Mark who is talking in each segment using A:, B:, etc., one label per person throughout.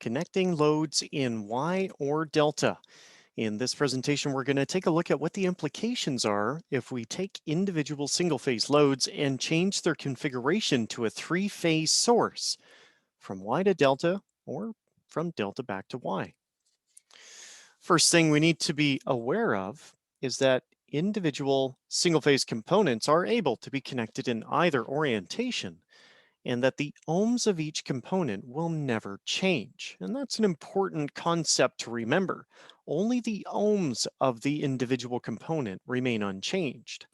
A: Connecting loads in Y or delta. In this presentation, we're going to take a look at what the implications are if we take individual single-phase loads and change their configuration to a three-phase source from Y to delta or from delta back to Y. First thing we need to be aware of is that individual single-phase components are able to be connected in either orientation, and that the ohms of each component will never change. And that's an important concept to remember. Only the ohms of the individual component remain unchanged.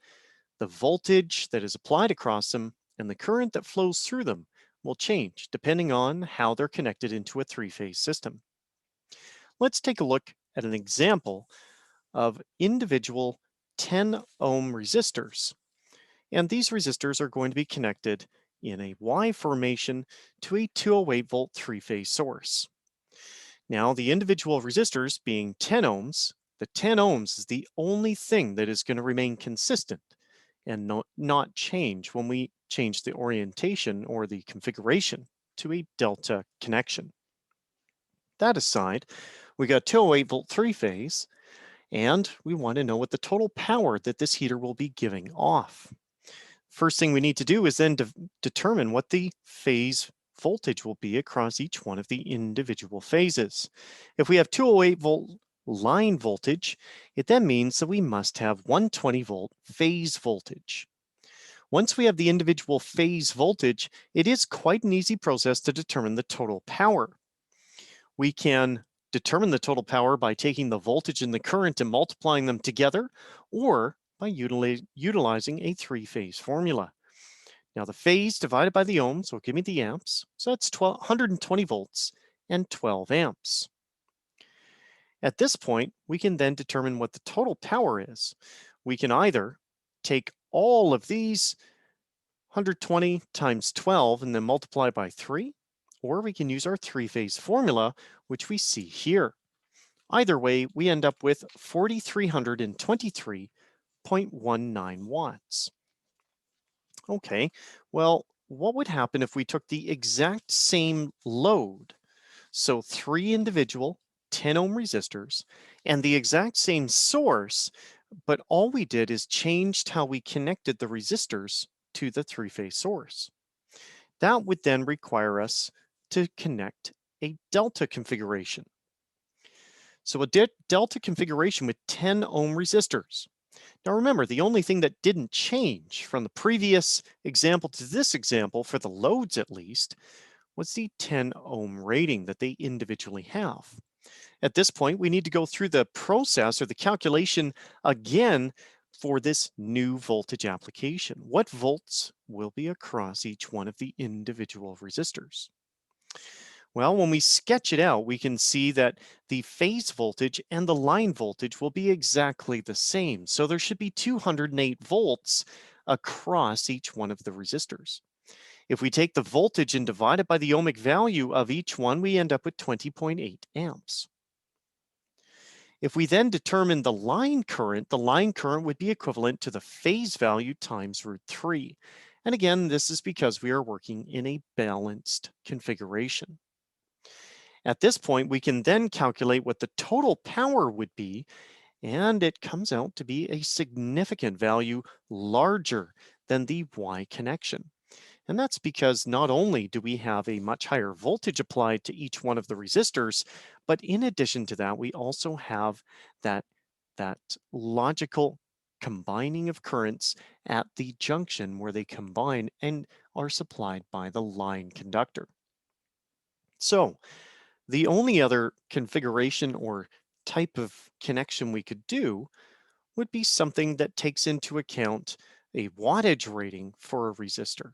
A: The voltage that is applied across them and the current that flows through them will change depending on how they're connected into a three-phase system. Let's take a look at an example of individual 10 ohm resistors. And these resistors are going to be connected in a Y formation to a 208 volt three-phase source. Now, the individual resistors being 10 ohms, the 10 ohms is the only thing that is going to remain consistent and not change when we change the orientation or the configuration to a delta connection. That aside, we got 208 volt three-phase, and we want to know what the total power that this heater will be giving off. First thing we need to do is then determine what the phase voltage will be across each one of the individual phases. If we have 208 volt line voltage, it then means that we must have 120 volt phase voltage. Once we have the individual phase voltage, it is quite an easy process to determine the total power. We can determine the total power by taking the voltage and the current and multiplying them together, or by utilizing a three-phase formula. Now the phase divided by the ohms will give me the amps, so that's 120 volts and 12 amps. At this point, we can then determine what the total power is. We can either take all of these 120 times 12 and then multiply by 3, or we can use our three-phase formula, which we see here. Either way, we end up with 4,323.19 watts. Okay, well, what would happen if we took the exact same load, so three individual 10 ohm resistors, and the exact same source, but all we did is changed how we connected the resistors to the three-phase source? That would then require us to connect a delta configuration. So a delta configuration with 10 ohm resistors. Now remember, the only thing that didn't change from the previous example to this example, for the loads at least, was the 10 ohm rating that they individually have. At this point, we need to go through the process or the calculation again for this new voltage application. What volts will be across each one of the individual resistors? Well, when we sketch it out, we can see that the phase voltage and the line voltage will be exactly the same. So there should be 208 volts across each one of the resistors. If we take the voltage and divide it by the ohmic value of each one, we end up with 20.8 amps. If we then determine the line current would be equivalent to the phase value times √3. And again, this is because we are working in a balanced configuration. At this point, we can then calculate what the total power would be, and it comes out to be a significant value larger than the Y connection. And that's because not only do we have a much higher voltage applied to each one of the resistors, but in addition to that, we also have that logical combining of currents at the junction where they combine and are supplied by the line conductor. So the only other configuration or type of connection we could do would be something that takes into account a wattage rating for a resistor.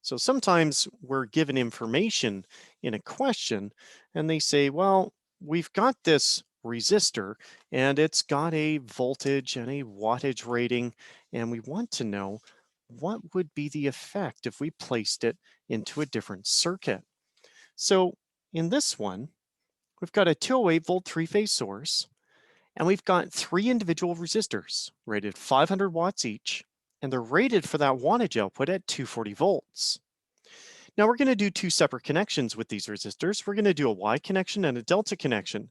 A: So sometimes we're given information in a question and they say, well, we've got this resistor and it's got a voltage and a wattage rating, and we want to know what would be the effect if we placed it into a different circuit. So in this one, we've got a 208 volt three-phase source, and we've got three individual resistors rated 500 watts each, and they're rated for that wattage output at 240 volts. Now we're going to do two separate connections with these resistors. We're going to do a Y connection and a delta connection.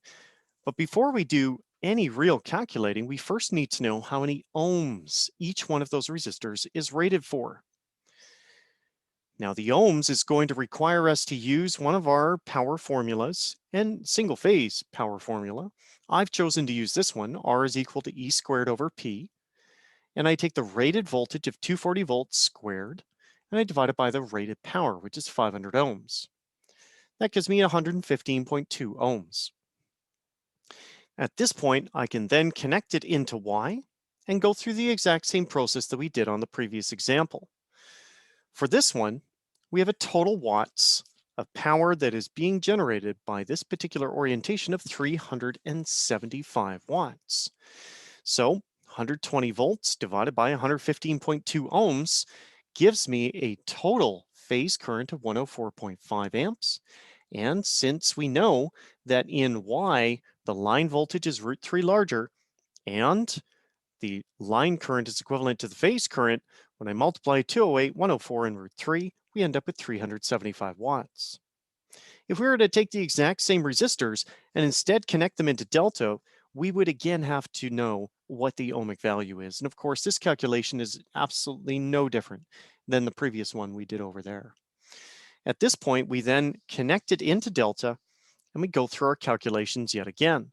A: But before we do any real calculating, we first need to know how many ohms each one of those resistors is rated for. Now the ohms is going to require us to use one of our power formulas and single phase power formula. I've chosen to use this one, R is equal to E squared over P. And I take the rated voltage of 240 volts squared, and I divide it by the rated power, which is 500 ohms. That gives me 115.2 ohms. At this point, I can then connect it into Y and go through the exact same process that we did on the previous example. For this one, we have a total watts of power that is being generated by this particular orientation of 375 watts. So 120 volts divided by 115.2 ohms gives me a total phase current of 104.5 amps. And since we know that in Y, the line voltage is √3 larger and the line current is equivalent to the phase current, when I multiply 208, 104, and √3, we end up with 375 watts. If we were to take the exact same resistors and instead connect them into delta, we would again have to know what the ohmic value is. And of course, this calculation is absolutely no different than the previous one we did over there. At this point, we then connect it into delta and we go through our calculations yet again.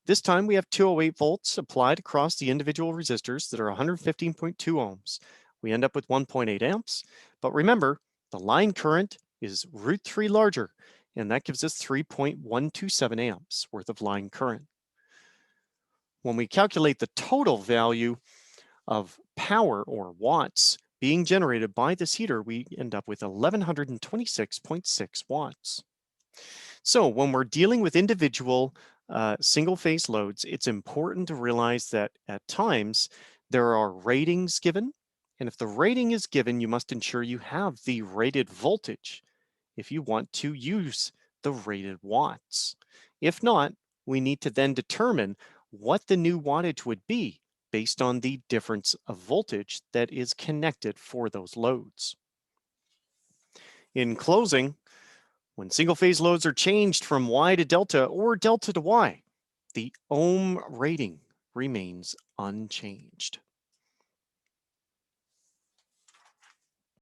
A: This time we have 208 volts applied across the individual resistors that are 115.2 ohms. We end up with 1.8 amps, but remember, the line current is √3 larger, and that gives us 3.127 amps worth of line current. When we calculate the total value of power or watts being generated by this heater, we end up with 1126.6 watts. So when we're dealing with individual single phase loads, it's important to realize that at times there are ratings given. And if the rating is given, you must ensure you have the rated voltage if you want to use the rated watts. If not, we need to then determine what the new wattage would be based on the difference of voltage that is connected for those loads. In closing, when single phase loads are changed from Y to delta or delta to Y, the ohm rating remains unchanged.